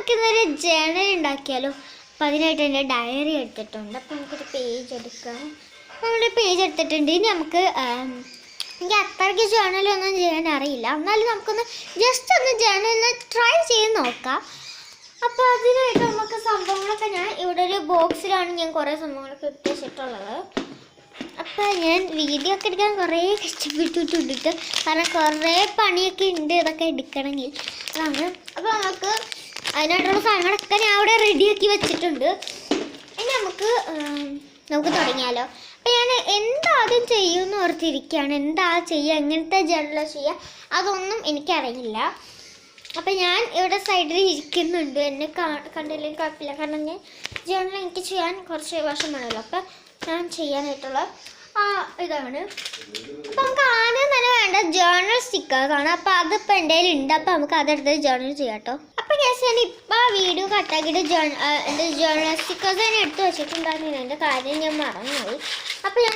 നമുക്കിന്നൊരു ജേണൽ ഉണ്ടാക്കിയാലോ. അപ്പം അതിനായിട്ട് എൻ്റെ ഡയറി എടുത്തിട്ടുണ്ട്. അപ്പം നമുക്കൊരു പേജ് എടുക്കാം. നമ്മളൊരു പേജ് എടുത്തിട്ടുണ്ട്. ഇനി നമുക്ക് എനിക്ക് അത്രയ്ക്ക് ജേണലൊന്നും ചെയ്യാൻ അറിയില്ല. എന്നാലും നമുക്കൊന്ന് ജസ്റ്റ് ഒന്ന് ജേണലിന് ട്രൈ ചെയ്ത് നോക്കാം. അപ്പോൾ അതിനായിട്ട് നമുക്ക് സംഭവങ്ങളൊക്കെ ഞാൻ ഇവിടെ ഒരു ബോക്സിലാണ് ഞാൻ കുറേ സംഭവങ്ങളൊക്കെ ഇട്ട് വെച്ചിട്ടുള്ളത്. അപ്പോൾ ഞാൻ വീഡിയോ ഒക്കെ എടുക്കാൻ കുറേ കഷ്ടപ്പെട്ടിട്ടുണ്ട്. കാരണം കുറേ പണിയൊക്കെ ഉണ്ട് ഇതൊക്കെ എടുക്കണമെങ്കിൽ. അതാണ്. അപ്പോൾ അതിനായിട്ടുള്ള സാധനങ്ങളൊക്കെ ഞാൻ അവിടെ റെഡിയാക്കി വെച്ചിട്ടുണ്ട്. ഇനി നമുക്ക് തുടങ്ങിയാലോ. അപ്പം ഞാൻ എന്താദ്യം ചെയ്യുമെന്ന് ഓർത്തിരിക്കുകയാണ്. എന്താ ചെയ്യുക, എങ്ങനത്തെ ജേണൽ ചെയ്യുക, അതൊന്നും എനിക്കറിയില്ല. അപ്പം ഞാൻ ഇവിടെ സൈഡിൽ ഇരിക്കുന്നുണ്ട്. എന്നെ കണ്ടില്ലെങ്കിൽ കുഴപ്പമില്ല. കാരണം ഞാൻ ജേണൽ എനിക്ക് ചെയ്യാൻ കുറച്ച് വശമാണല്ലോ. അപ്പം ഞാൻ ചെയ്യാനായിട്ടുള്ള ഇതാണ്. അപ്പം നമുക്ക് ആദ്യം തന്നെ വേണ്ട ജേണൽ സ്റ്റിക്കേഴ്സാണ്. അപ്പം അതിപ്പോൾ എൻ്റെ കയ്യിലുണ്ട്. അപ്പം നമുക്ക് അതെടുത്ത് ജേണൽ ചെയ്യാം കേട്ടോ. അപ്പം ഞാൻ ഇപ്പോൾ വീഡിയോ കട്ടാക്കിയിട്ട് എൻ്റെ ജേണൽ സ്റ്റിക്കേഴ്സ് ഞാൻ എടുത്ത് വെച്ചിട്ടുണ്ടായിരുന്നു. എൻ്റെ കാര്യം ഞാൻ മറന്നുപോയി. അപ്പം ഞാൻ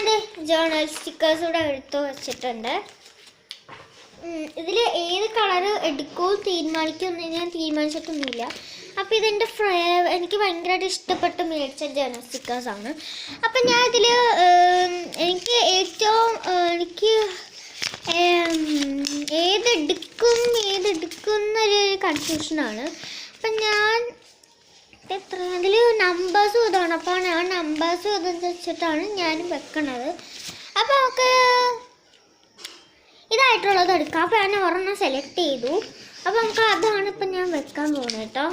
ജേണൽ സ്റ്റിക്കേഴ്സ് ഇവിടെ എടുത്ത് വെച്ചിട്ടുണ്ട്. ഇതിൽ ഏത് കളർ എടുക്കുമോ തീരുമാനിക്കുമെന്ന് ഞാൻ തീരുമാനിച്ചിട്ടൊന്നുമില്ല. അപ്പോൾ ഇതെൻ്റെ എനിക്ക് ഭയങ്കരമായിട്ട് ഇഷ്ടപ്പെട്ട് മേടിച്ച ജേണൽ സ്റ്റിക്കേഴ്സാണ്. അപ്പം ഞാൻ ഇതിൽ എനിക്ക് ഏറ്റവും ഏതെടുക്കും എന്നൊരു കൺഫ്യൂഷനാണ്. അപ്പം ഞാൻ അതിൽ നമ്പേഴ്സും ഇതാണ്. അപ്പോൾ ഞാൻ നമ്പേഴ്സും ഇതെന്ന് വെച്ചിട്ടാണ് ഞാൻ വെക്കണത്. അപ്പോൾ നമുക്ക് ഇതായിട്ടുള്ളത് എടുക്കാം. അപ്പോൾ ഞാൻ ഒരെണ്ണം സെലക്ട് ചെയ്തു. അപ്പോൾ നമുക്ക് അതാണ് ഇപ്പം ഞാൻ വെക്കാൻ പോകുന്നത് കേട്ടോ.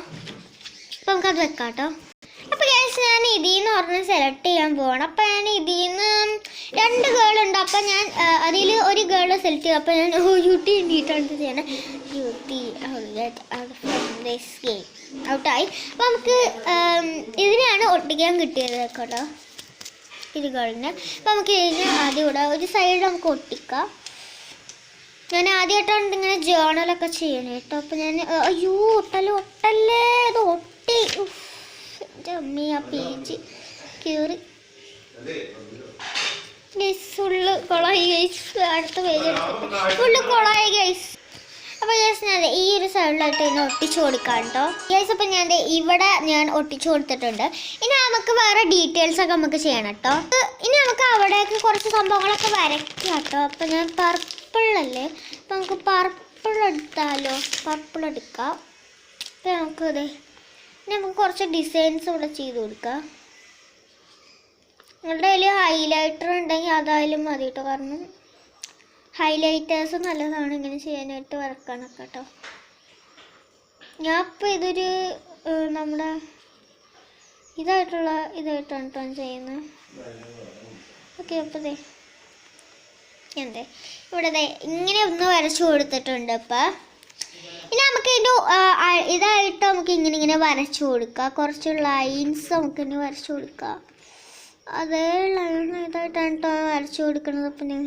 അപ്പോൾ നമുക്കത് വെക്കാം കേട്ടോ. അപ്പോൾ ഞാൻ ഇതിൽ നിന്ന് ഒരെണ്ണം സെലക്ട് ചെയ്യാൻ പോകണം. അപ്പോൾ ഞാൻ ഇതിൽ നിന്ന് 2 ഗേളുണ്ട്. അപ്പം ഞാൻ അതിൽ ഒരു ഗേൾ സെലക്ട് ചെയ്തു. അപ്പോൾ ഞാൻ യൂട്ടി എണ്ണീട്ടാണ് ചെയ്യണത്. യൂട്ടി ഔട്ടായി. അപ്പോൾ നമുക്ക് ഇതിനെയാണ് ഒട്ടിക്കാൻ കിട്ടിയത് കേട്ടോ, ഇത് ഗേളിന്. അപ്പോൾ നമുക്ക് ഇതിന് ആദ്യം ഇവിടെ ഒരു സൈഡ് നമുക്ക് ഒട്ടിക്കാം. ഞാൻ ആദ്യമായിട്ടാണ് ഇങ്ങനെ ജേണലൊക്കെ ചെയ്യണേ കേട്ടോ. അപ്പം ഞാൻ ഒട്ടല്ലേ അത് ഒട്ടി. എൻ്റെ അമ്മ ആ പേജ് കയറി ഫുള്ള് കൊളായി ഗൈസ്. അടുത്ത പേജ് എടുത്തിട്ട് ഫുള്ള് കൊളായി ഗൈസ്. അപ്പോൾ ജസ്റ്റ് ഞാൻ ഈ ഒരു സൈഡിലായിട്ട് ഇങ്ങനെ ഒട്ടിച്ചു കൊടുക്കാം കേട്ടോ ഗൈസ്. അപ്പം ഇവിടെ ഞാൻ ഒട്ടിച്ചു കൊടുത്തിട്ടുണ്ട്. ഇനി നമുക്ക് വേറെ ഡീറ്റെയിൽസൊക്കെ നമുക്ക് ചെയ്യണം കേട്ടോ. ഇനി നമുക്ക് അവിടേക്ക് കുറച്ച് സംഭവങ്ങളൊക്കെ വരയ്ക്കാം കേട്ടോ. അപ്പം ഞാൻ പർപ്പിളല്ലേ, അപ്പം നമുക്ക് പർപ്പിൾ എടുത്താലോ. പർപ്പിൾ എടുക്കാം. അപ്പം നമുക്ക് കുറച്ച് ഡിസൈൻസ് ഇവിടെ ചെയ്ത് കൊടുക്കാം. നിങ്ങളുടെ കയ്യിൽ ഹൈലൈറ്റർ ഉണ്ടെങ്കിൽ അതായാലും മതി കേട്ടോ. കാരണം ഹൈലൈറ്റേഴ്സ് നല്ലതാണ് ഇങ്ങനെ ചെയ്യാനായിട്ട്, വരക്കാനൊക്കെ കേട്ടോ. ഞാൻ ഇപ്പോൾ ഇതൊരു നമ്മുടെ ഇതായിട്ടാണ് കേട്ടോ ചെയ്യുന്നത്. ഓക്കെ. അപ്പോൾ ഇവിടെ ഇങ്ങനെ ഒന്ന് വരച്ചു കൊടുത്തിട്ടുണ്ട്. അപ്പം ഇനി നമുക്ക് ഇതായിട്ട് നമുക്ക് ഇങ്ങനെ വരച്ചു കൊടുക്കാം. കുറച്ച് ലൈൻസ് നമുക്ക് ഇനി വരച്ചു കൊടുക്കാം. അതേ ലൈൻ ഇതായിട്ടാണ് കേട്ടോ വരച്ചു കൊടുക്കുന്നത്. അപ്പം ഞാൻ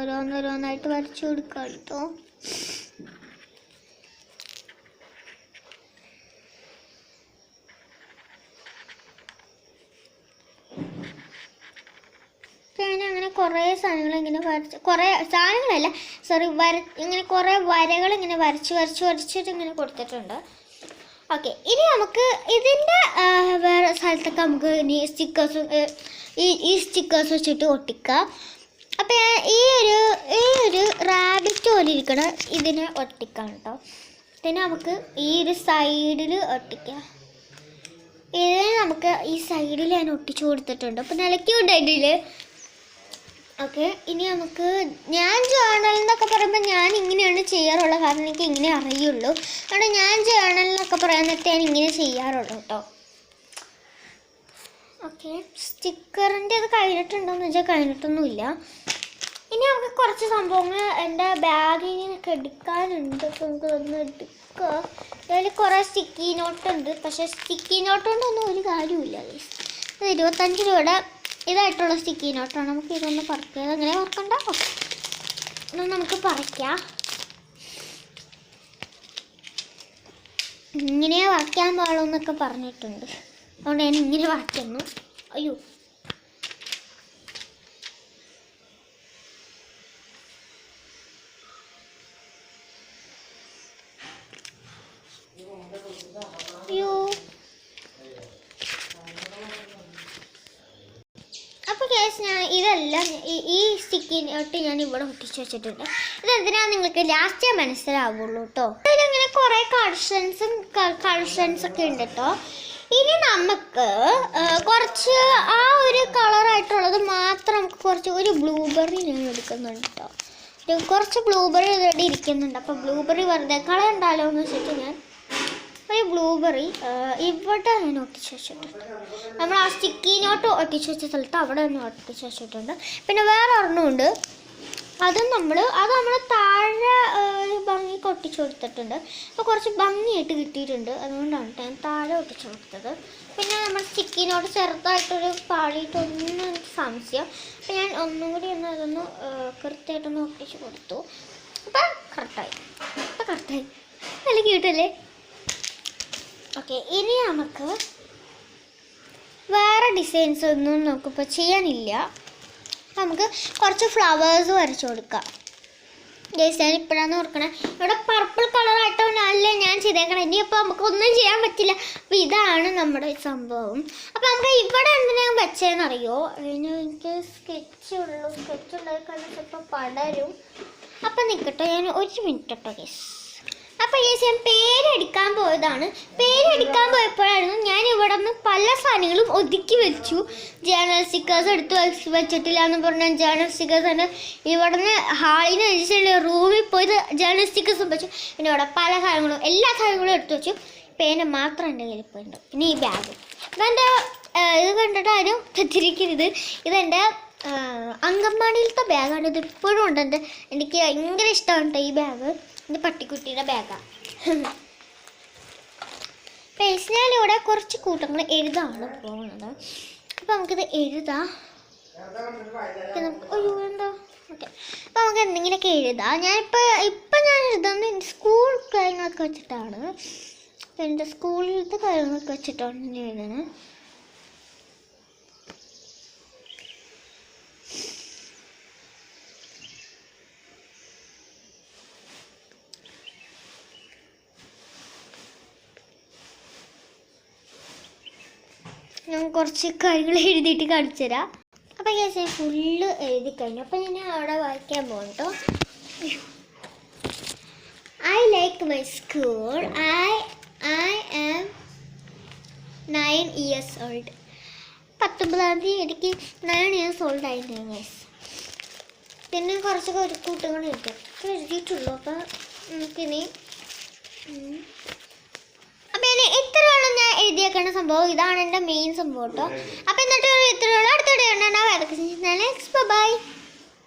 ഓരോന്നോരോന്നായിട്ട് വരച്ചു കൊടുക്കാം കേട്ടോ. അങ്ങനെ കുറേ സാധനങ്ങൾ ഇങ്ങനെ കുറേ സാധനങ്ങളല്ല ഇങ്ങനെ കുറേ വരകൾ ഇങ്ങനെ വരച്ചിട്ട് ഇങ്ങനെ കൊടുത്തിട്ടുണ്ട്. ഓക്കെ. ഇനി നമുക്ക് ഇതിൻ്റെ വേറെ സ്ഥലത്തൊക്കെ നമുക്ക് ഇനി ഈ സ്റ്റിക്കേഴ്സ് വെച്ചിട്ട് ഒട്ടിക്കാം. അപ്പം ഞാൻ ഈ ഒരു റാബിറ്റ് പോലെ ഇരിക്കണം ഇതിനെ ഒട്ടിക്കാം കേട്ടോ. പിന്നെ നമുക്ക് ഈ ഒരു സൈഡിൽ ഒട്ടിക്കാം. ഇതിന് നമുക്ക് ഈ സൈഡിൽ ഞാൻ ഒട്ടിച്ചു കൊടുത്തിട്ടുണ്ട്. അപ്പം നിലയ്ക്കുണ്ടായിട്ടില്ല. ഓക്കെ. ഇനി നമുക്ക് ഞാൻ ജേണൽ എന്നൊക്കെ പറയുമ്പോൾ ഞാൻ ഇങ്ങനെയാണ് ചെയ്യാറുള്ളത്. കാരണം എനിക്ക് ഇങ്ങനെ അറിയുള്ളൂ. കാരണം ഞാൻ ജേണൽ എന്നൊക്കെ പറയാനൊക്കെ ഞാൻ ഇങ്ങനെ ചെയ്യാറുള്ളൂ കേട്ടോ. ഓക്കെ. സ്റ്റിക്കറിൻ്റെ അത് കഴിഞ്ഞിട്ടുണ്ടോയെന്ന് വെച്ചാൽ കഴിഞ്ഞിട്ടൊന്നുമില്ല. ഇനി നമുക്ക് കുറച്ച് സംഭവങ്ങൾ എൻ്റെ ബാഗിൽ നിന്നൊക്കെ എടുക്കാനുണ്ട്. അപ്പോൾ നമുക്ക് ഒന്ന് എടുക്കുക. അതിൽ കുറേ സ്റ്റിക്കി നോട്ടുണ്ട്. പക്ഷേ സ്റ്റിക്കി നോട്ട് കൊണ്ടൊന്നും ഒരു കാര്യമില്ല. 25 രൂപയുടെ ഇതായിട്ടുള്ള സ്റ്റിക്കി നോട്ടാണ്. നമുക്ക് ഇതൊന്ന് പറിക്കുക. അങ്ങനെ പറിക്കണ്ട. ഇതൊന്ന് നമുക്ക് പറിക്കാം. ഇങ്ങനെ വറയ്ക്കാൻ പാടുമെന്നൊക്കെ പറഞ്ഞിട്ടുണ്ട്. അതുകൊണ്ട് ഞാൻ ഇങ്ങനെ വറയ്ക്കുന്നു. അയ്യോ, അയ്യോ ഞാൻ ഇതെല്ലാം ഈ സ്റ്റിക്കിനോട്ട് ഞാൻ ഇവിടെ ഒട്ടിച്ച് വെച്ചിട്ടുണ്ട്. ഇതെന്തിനാണ് നിങ്ങൾക്ക് ലാസ്റ്റേ മനസ്സിലാവുള്ളൂ കേട്ടോ. ഇതിലങ്ങനെ കുറേ കളക്ഷൻസ് ഒക്കെ ഉണ്ട് കേട്ടോ. ഇനി നമുക്ക് കുറച്ച് ആ ഒരു കളറായിട്ടുള്ളത് മാത്രം നമുക്ക് കുറച്ച് ഒരു ബ്ലൂബെറി ഞാൻ എടുക്കുന്നുണ്ട് കേട്ടോ. കുറച്ച് ബ്ലൂബെറി ഇവിടെ ഇരിക്കുന്നുണ്ട്. അപ്പോൾ ബ്ലൂബെറി വെറുതെ കളയുണ്ടല്ലോ എന്ന് വെച്ചിട്ട് ഞാൻ ഒരു ബ്ലൂബെറി ഇവിടെ ഞാൻ ഒട്ടിച്ച് വെച്ചിട്ടുണ്ട്. നമ്മൾ ആ സ്റ്റിക്കിനോട്ട് ഒട്ടിച്ച് വെച്ച സ്ഥലത്ത് അവിടെ തന്നെ ഒട്ടിച്ച് വെച്ചിട്ടുണ്ട്. പിന്നെ വേറെ ഒരെണ്ണമുണ്ട്, അത് നമ്മൾ താഴെ ഭംഗിക്ക് ഒട്ടിച്ച് കൊടുത്തിട്ടുണ്ട്. അപ്പോൾ കുറച്ച് ഭംഗിയായിട്ട് കിട്ടിയിട്ടുണ്ട്, അതുകൊണ്ടാണ് ഞാൻ താഴെ ഒട്ടിച്ച് കൊടുത്തത്. പിന്നെ നമ്മൾ സ്റ്റിക്കിനോട്ട് ചെറുതായിട്ടൊരു പാളിയിട്ടൊന്നും എനിക്ക് സംശയം. അപ്പോൾ ഞാൻ ഒന്നും കൂടി അതൊന്ന് കൃത്യമായിട്ടൊന്ന് ഒട്ടിച്ച് കൊടുത്തു. അപ്പം കറക്റ്റായി നല്ല ക്യൂട്ടല്ലേ? ഓക്കെ, ഇനി നമുക്ക് വേറെ ഡിസൈൻസ് ഒന്നും നമുക്കിപ്പോൾ ചെയ്യാനില്ല. നമുക്ക് കുറച്ച് ഫ്ലവേഴ്സ് വരച്ചു കൊടുക്കാം. ഞാൻ ഇപ്പോഴാണ് ഓർക്കണേ, ഇവിടെ പർപ്പിൾ കളറായിട്ടല്ലേ ഞാൻ ചെയ്തേക്കണം. ഇനിയിപ്പോൾ നമുക്കൊന്നും ചെയ്യാൻ പറ്റില്ല. അപ്പോൾ ഇതാണ് നമ്മുടെ സംഭവം. അപ്പോൾ നമുക്ക് ഇവിടെ എന്തിനാണ് വെച്ചതെന്നറിയോ? എനിക്ക് സ്കെച്ചുള്ളത് കണ്ട് ചിലപ്പോൾ പടരും. അപ്പം നിൽക്കട്ടെ, ഞാൻ ഒരു മിനിറ്റ് കേട്ടോ ഗേസ്. അപ്പോൾ ഞാൻ പേരെടുക്കാൻ പോയപ്പോഴായിരുന്നു ഞാൻ ഇവിടെ നിന്ന് പല സാധനങ്ങളും ഒതുക്കി വെച്ചു. ജേണൽ സ്റ്റിക്കേഴ്സ് എടുത്ത് വെച്ചിട്ടില്ല എന്ന് പറഞ്ഞാൽ ജേണൽ സ്റ്റിക്കേഴ്സ് തന്നെ ഇവിടെ നിന്ന് ഹാളിന് വെച്ചിട്ടുള്ള റൂമിൽ പോയത് ജേണൽ സ്റ്റിക്കേഴ്സും വെച്ചു. പിന്നെ ഇവിടെ പല സാധനങ്ങളും എല്ലാ സാധനങ്ങളും എടുത്ത് വെച്ചു. പേന മാത്രം എൻ്റെ കയ്യിൽ ഇപ്പോൾ ഉണ്ട്. പിന്നെ ഈ ബാഗ് ഇതെൻ്റെ ഇത് കണ്ടിട്ട് ആരും തെറ്റിരിക്കരുത്, ഇതെൻ്റെ അങ്കൻവാടിയിലത്തെ ബാഗാണ്. ഇത് ഇപ്പോഴും ഉണ്ട്. എനിക്ക് ഭയങ്കര ഇഷ്ടമാണ് ഈ ബാഗ്. ഇത് പട്ടിക്കുട്ടിയുടെ ബാഗാണ്. പേഴ്സണലിലൂടെ കുറച്ച് കൂട്ടങ്ങൾ എഴുതാണ് പോകുന്നത്. അപ്പോൾ നമുക്കിത് എഴുതാം. എന്താ ഓക്കെ, അപ്പോൾ നമുക്ക് എന്തെങ്കിലുമൊക്കെ എഴുതാം. ഇപ്പം ഞാൻ എഴുതുന്നത് എൻ്റെ സ്കൂൾ കാര്യങ്ങളൊക്കെ വെച്ചിട്ടാണ്. എൻ്റെ സ്കൂളിലത്തെ കാര്യങ്ങളൊക്കെ വെച്ചിട്ടാണ് ഞാൻ എഴുതുന്നത്. ഞാൻ കുറച്ച് കാര്യങ്ങൾ എഴുതിയിട്ട് കാണിച്ചു തരാം. അപ്പോൾ ഞാൻ ഫുള്ള് എഴുതി കഴിഞ്ഞു. അപ്പോൾ ഞാൻ അവിടെ വായിക്കാൻ പോകും കേട്ടോ. I like my school. I am 9 years old. 19-ാം തീയതി എനിക്ക് 9 years old ആയിരുന്നു ഗൈസ്. പിന്നെ കുറച്ച് കൂട്ടുകൾ എഴുതിയിട്ടുള്ളൂ. അപ്പോൾ നമുക്കിനി ഇത്രയുള്ള ഞാൻ എഴുതിയേക്കേണ്ട സംഭവം. ഇതാണ് എൻ്റെ മെയിൻ സംഭവം കേട്ടോ. അപ്പോൾ എന്നിട്ട് ഇത്രയുള്ള അടുത്ത വീഡിയോ